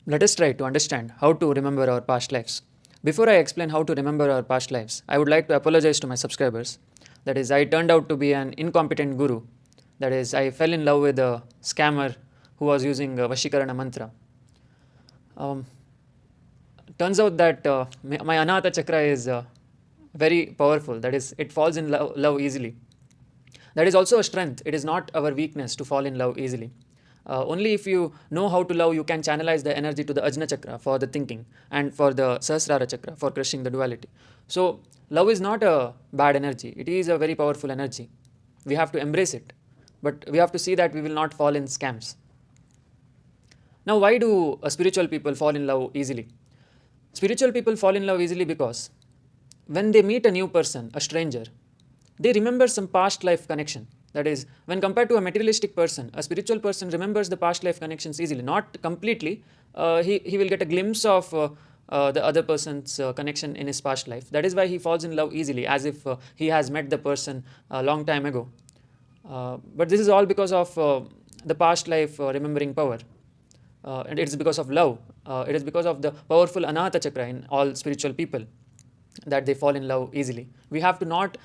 Let us try to understand how to remember our past lives. Before I explain how to remember our past lives, I would like to apologize to my subscribers. That is, I turned out to be an incompetent guru. That is, I fell in love with a scammer who was using Vashikarana mantra. Turns out that my Anahata chakra is very powerful. That is, it falls in love easily. That is also a strength. It is not our weakness to fall in love easily. Only if you know how to love, you can channelize the energy to the Ajna chakra for the thinking and for the Sahasrara chakra for crushing the duality. So, love is not a bad energy. It is a very powerful energy. We have to embrace it. But we have to see that we will not fall in scams. Now, why do spiritual people fall in love easily? Spiritual people fall in love easily because when they meet a new person, a stranger, they remember some past life connection. That is, when compared to a materialistic person, a spiritual person remembers the past life connections easily. Not completely. He will get a glimpse of the other person's connection in his past life. That is why he falls in love easily, as if he has met the person a long time ago. But this is all because of the past life remembering power. And it is because of love. It is because of the powerful Anahata chakra in all spiritual people that they fall in love easily. We have to not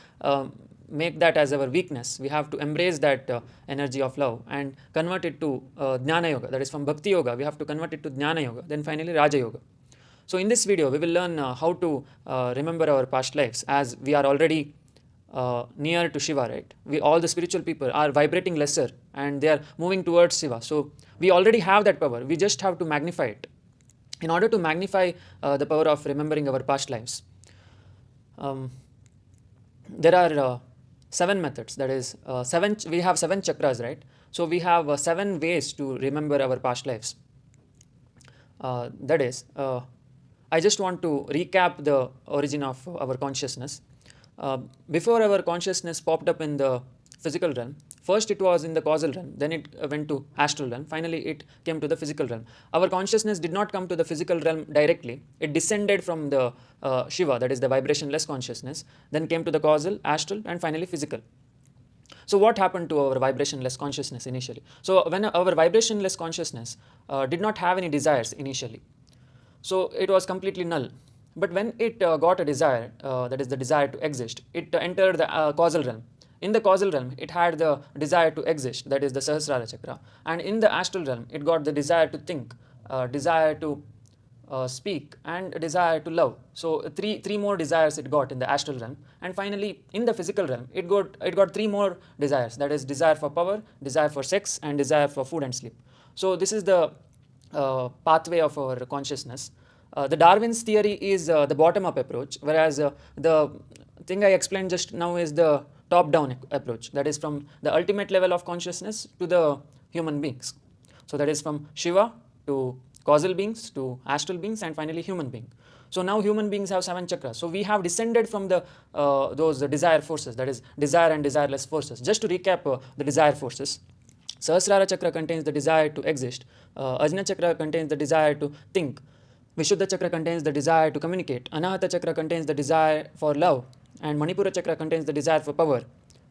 make that as our weakness. We have to embrace that energy of love and convert it to Jnana Yoga. That is, from Bhakti Yoga, we have to convert it to Jnana Yoga, then finally Raja Yoga. So in this video, we will learn how to remember our past lives, as we are already near to Shiva, right? All the spiritual people are vibrating lesser and they are moving towards Shiva. So we already have that power. We just have to magnify it. In order to magnify the power of remembering our past lives, there are 7 methods. That is, we have 7 chakras, right? So we have 7 ways to remember our past lives. That is, I just want to recap the origin of our consciousness. Before our consciousness popped up in the physical realm, first it was in the causal realm, then it went to astral realm, finally it came to the physical realm. Our consciousness did not come to the physical realm directly. It descended from the Shiva, that is the vibrationless consciousness, then came to the causal, astral, and finally physical. So what happened to our vibrationless consciousness initially? So when our vibrationless consciousness did not have any desires initially, so it was completely null. But when it got a desire, that is the desire to exist, it entered the causal realm. In the causal realm, it had the desire to exist, that is the Sahasrara chakra. And in the astral realm, it got the desire to think, desire to speak, and a desire to love. So three more desires it got in the astral realm. And finally, in the physical realm, it got 3 more desires, that is desire for power, desire for sex, and desire for food and sleep. So this is the pathway of our consciousness. The Darwin's theory is the bottom-up approach, whereas the thing I explained just now is the top-down approach. That is from the ultimate level of consciousness to the human beings. So that is from Shiva to causal beings to astral beings and finally human being. So now human beings have 7 chakras. So we have descended from the those desire forces, that is desire and desireless forces. Just to recap the desire forces. Sahasrara chakra contains the desire to exist. Ajna chakra contains the desire to think. Vishuddha chakra contains the desire to communicate. Anahata chakra contains the desire for love. And Manipura chakra contains the desire for power.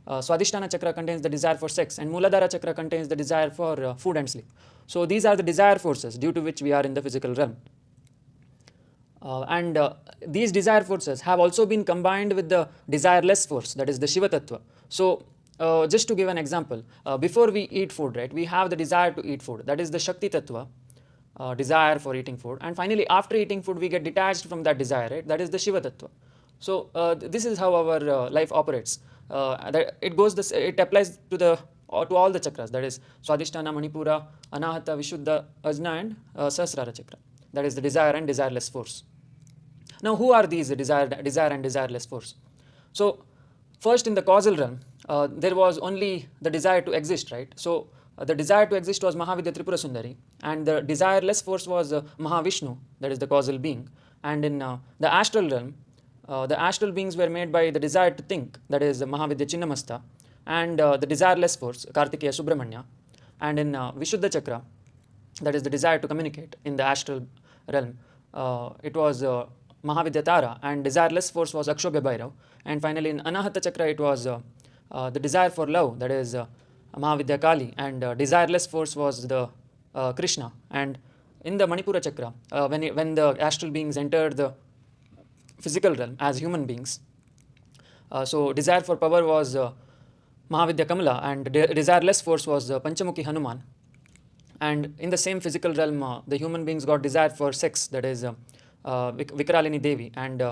Swadhistana chakra contains the desire for sex. And Muladhara chakra contains the desire for food and sleep. So these are the desire forces due to which we are in the physical realm. These desire forces have also been combined with the desireless force, that is the Shiva Tattva. So just to give an example, before we eat food, right, we have the desire to eat food, that is the Shakti Tattva, desire for eating food. And finally, after eating food, we get detached from that desire, right, that is the Shiva Tattva. So this is how our life operates. It applies to all the chakras, that is Swadhistana, Manipura, Anahata, Vishuddha, Ajna, and Sahasrara chakra. That is the desire and desireless force. Now, who are these desire and desireless force? So first, in the causal realm, there was only the desire to exist, right? So the desire to exist was Mahavidya Tripura Sundari, and the desireless force was Maha Vishnu, that is the causal being. And in the astral realm, the astral beings were made by the desire to think, that is Mahavidya Chinnamasta, and the desireless force, Kartikeya Subramanya. And in Vishuddha Chakra, that is the desire to communicate in the astral realm, it was Mahavidya Tara, and desireless force was Akshobhya Bhairav. And finally, in Anahata Chakra, it was the desire for love, that is Mahavidya Kali, and desireless force was the Krishna. And in the Manipura chakra, when the astral beings entered the physical realm as human beings, so desire for power was Mahavidya Kamala, and desireless force was Panchamukhi Hanuman. And in the same physical realm, the human beings got desire for sex, that is Vikaraalini Devi, and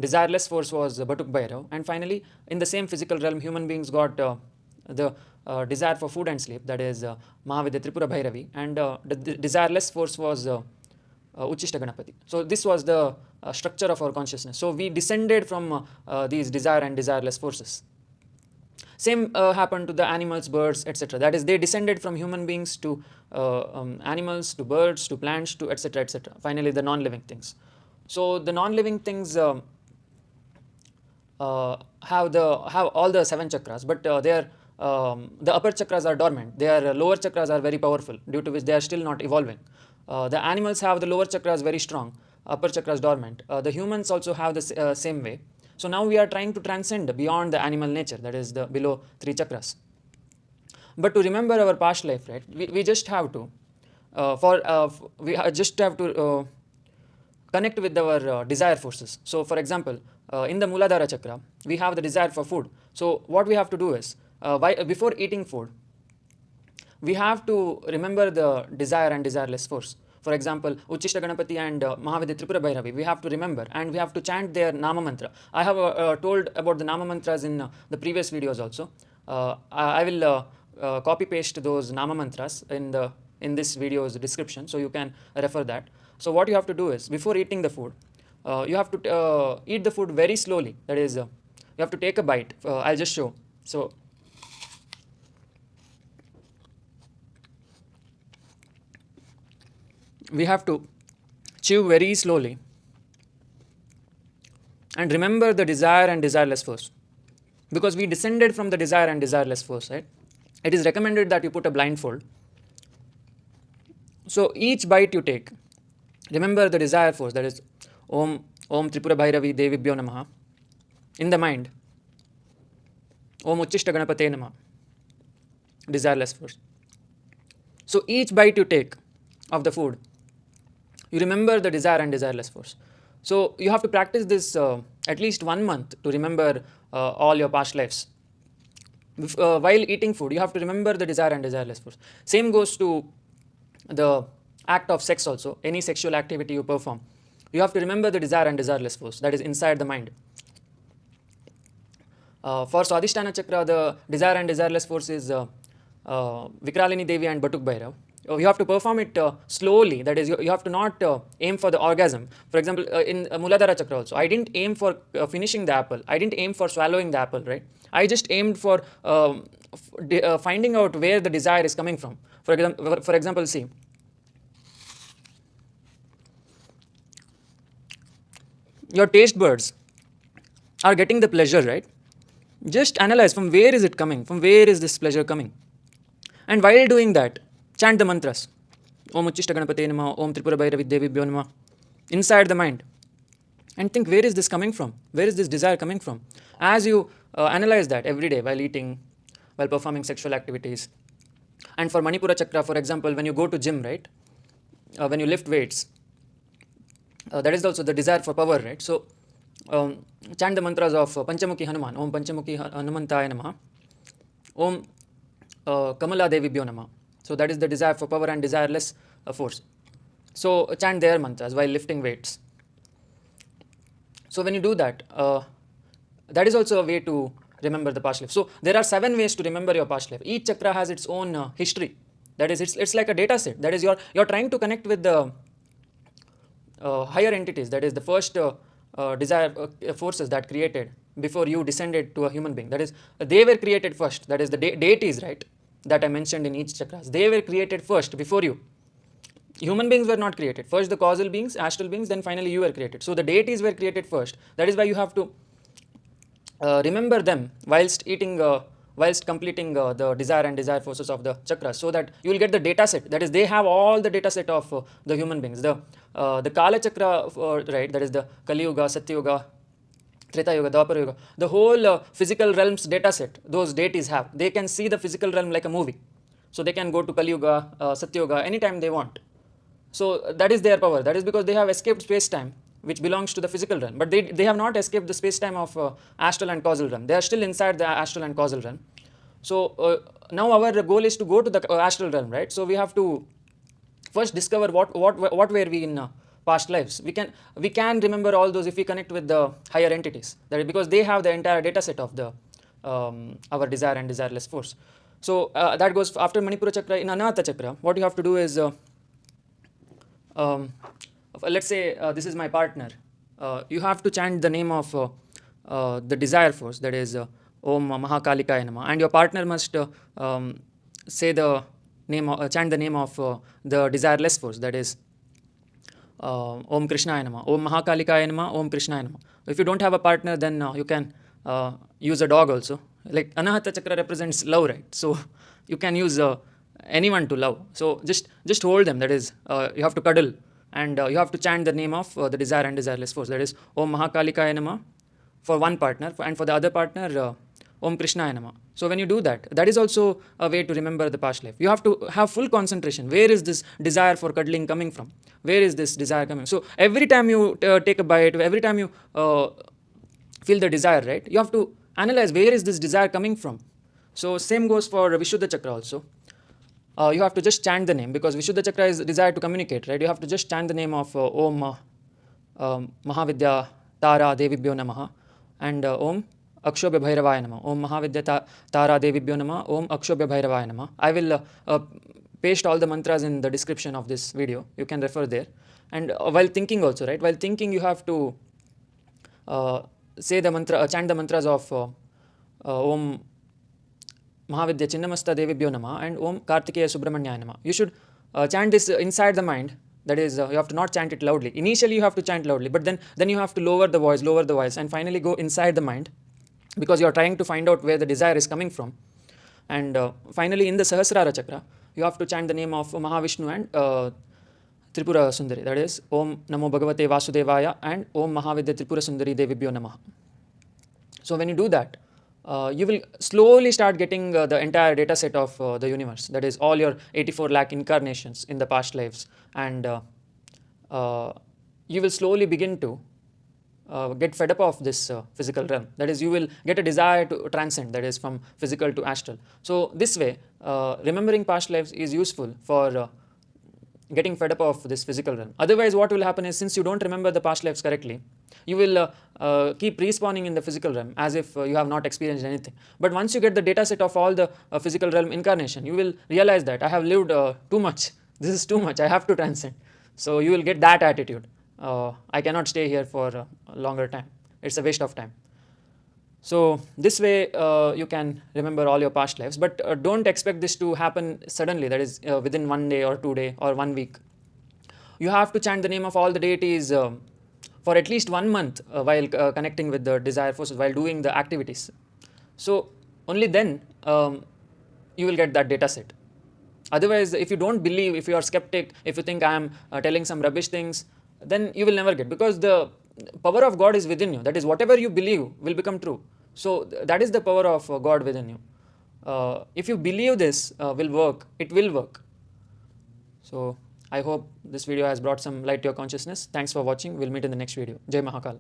desireless force was Batuk Bhairav. And finally, in the same physical realm, human beings got the desire for food and sleep, that is Mahavidya Tripura Bhairavi, and the desireless force was Ucchista Ganapati. So this was the structure of our consciousness. So we descended from these desire and desireless forces. Same happened to the animals, birds, etc. That is, they descended from human beings to animals, to birds, to plants, to etc. etc. Finally, the non-living things. So the non-living things have all the 7 chakras, but the upper chakras are dormant. Their lower chakras are very powerful, due to which they are still not evolving. The animals have the lower chakras very strong, upper chakras dormant. The humans also have the same way. So now we are trying to transcend beyond the animal nature, that is the below 3 chakras. But to remember our past life, right, we just have to connect with our desire forces. So for example, in the Muladhara chakra, we have the desire for food. So what we have to do is, before eating food, we have to remember the desire and desireless force. For example, Ucchista Ganapati and Mahavidya Tripura Bhairavi, we have to remember, and we have to chant their Nama mantra. I have told about the Nama mantras in the previous videos also. I will copy paste those Nama mantras in this video's description, so you can refer that. So what you have to do is, before eating the food, you have to eat the food very slowly. That is, you have to take a bite. I'll just show. So we have to chew very slowly and remember the desire and desireless force, because we descended from the desire and desireless force, right? It is recommended that you put a blindfold. So each bite you take, remember the desire force, that is Om Tripura Bhairavi Devibhyo Namaha, in the mind. Om Ucchista Ganapate Namaha, desireless force. So each bite you take of the food, you remember the desire and desireless force. So you have to practice this at least 1 month to remember all your past lives. While eating food, you have to remember the desire and desireless force. Same goes to the act of sex also. Any sexual activity you perform, you have to remember the desire and desireless force, that is inside the mind. For Swadhistana chakra, the desire and desireless force is Vikaraalini Devi and Batuk Bhairav. You have to perform it slowly, that is, you have to not aim for the orgasm. For example, in Muladhara chakra also, I didn't aim for finishing the apple, I didn't aim for swallowing the apple, right? I just aimed for finding out where the desire is coming from. For example, see, your taste buds are getting the pleasure, right? Just analyze from where is it coming, from where is this pleasure coming. And while doing that, chant the mantras. Om Ucchista Ganapate Namaha, Om Tripura Bhairavi Devibhyo Namaha, inside the mind. And think, where is this coming from? Where is this desire coming from? As you analyze that every day, while eating, while performing sexual activities. And for Manipura chakra, for example, when you go to gym, right? When you lift weights, that is also the desire for power, right? So chant the mantras of Panchamukhi Hanuman, Om Panchamukhi Hanumantaya Namaha, Om Kamala Devibhyo Namaha. So that is the desire for power and desireless force. So chant their mantras while lifting weights. So when you do that, that is also a way to remember the past life. So there are 7 ways to remember your past life. Each chakra has its own history. That is, it's like a data set. That is, you're trying to connect with the higher entities. That is the first desire forces that created before you descended to a human being. That is, they were created first. That is the deities, right? That I mentioned in each chakras. They were created first before you. Human beings were not created. First the causal beings, astral beings, then finally you were created. So the deities were created first. That is why you have to remember them whilst eating, whilst completing the desire and desire forces of the chakras, so that you will get the data set. That is, they have all the data set of the human beings. The Kala chakra, right, that is the Kali Yuga, Satya Yuga, Treta Yuga, Dwapara Yuga, the whole physical realms data set, those deities have. They can see the physical realm like a movie. So they can go to Kali Yuga, Satya Yuga anytime they want. So that is their power. That is because they have escaped space-time, which belongs to the physical realm. But they have not escaped the space-time of astral and causal realm. They are still inside the astral and causal realm. So now our goal is to go to the astral realm, right? So we have to first discover what were we in past lives. We can remember all those if we connect with the higher entities. That is because they have the entire data set of the our desire and desireless force. So that goes after Manipura chakra. In Anahata chakra, what you have to do is let's say this is my partner. You have to chant the name of the desire force, that is Om Maha Kalikaye Namaha, and your partner must say the name, chant the name of the desireless force, that is Aum Krishnaya Namaha, Om Maha Kalikaye Namaha, Aum Krishnaya Namaha. If you don't have a partner, then you can use a dog also. Like Anahata chakra represents love, right? So you can use anyone to love. So just hold them. That is, you have to cuddle, and you have to chant the name of the desire and desireless force. That is Om Maha Kalikaye Namaha for one partner, and for the other partner Aum Krishnaya Namaha. So when you do that, that is also a way to remember the past life. You have to have full concentration. Where is this desire for cuddling coming from? Where is this desire coming? So every time you take a bite, every time you feel the desire, right? You have to analyze where is this desire coming from. So same goes for Vishuddha chakra also. You have to just chant the name, because Vishuddha chakra is desire to communicate, right? You have to just chant the name of Om Mahavidya Tara Devibhyo Namaha, and Om Akshobhya Bhairavaya Namaha. Om Mahavidya Tara Devibhyo Namaha, Om Akshobhya Bhairavaya Namaha. I will paste all the mantras in the description of this video. You can refer there. And while thinking also, right? While thinking, you have to say the mantra, chant the mantras of Om Mahavidya Chinnamasta Devibhyo Namaha and Om Kartikeya Subramanyaya Namaha. You should chant this inside the mind. That is, you have to not chant it loudly. Initially, you have to chant loudly, but then you have to lower the voice, and finally go inside the mind, because you are trying to find out where the desire is coming from. And finally, in the Sahasrara chakra, you have to chant the name of Mahavishnu and Tripura Sundari. That is, Om Namo Bhagavate Vasudevaya and Om Mahavidya Tripura Sundari Devibhyo Namaha. So when you do that, you will slowly start getting the entire data set of the universe. That is, all your 84 lakh incarnations in the past lives. And you will slowly begin to get fed up of this physical realm. That is, you will get a desire to transcend, that is, from physical to astral. So this way, remembering past lives is useful for getting fed up of this physical realm. Otherwise, what will happen is, since you don't remember the past lives correctly, you will keep respawning in the physical realm as if you have not experienced anything. But once you get the data set of all the physical realm incarnation, you will realize that I have lived too much. This is too much. I have to transcend. So you will get that attitude. I cannot stay here for a longer time. It's a waste of time. So this way you can remember all your past lives, but don't expect this to happen suddenly, that is within 1 day or 2 days or 1 week. You have to chant the name of all the deities for at least 1 month while connecting with the desire forces, while doing the activities. So only then you will get that data set. Otherwise, if you don't believe, if you are skeptic, if you think I am telling some rubbish things, then you will never get, because the power of God is within you. That is, whatever you believe will become true. So that is the power of God within you. If you believe this will work, it will work. So I hope this video has brought some light to your consciousness. Thanks for watching. We'll meet in the next video. Jai Mahakal.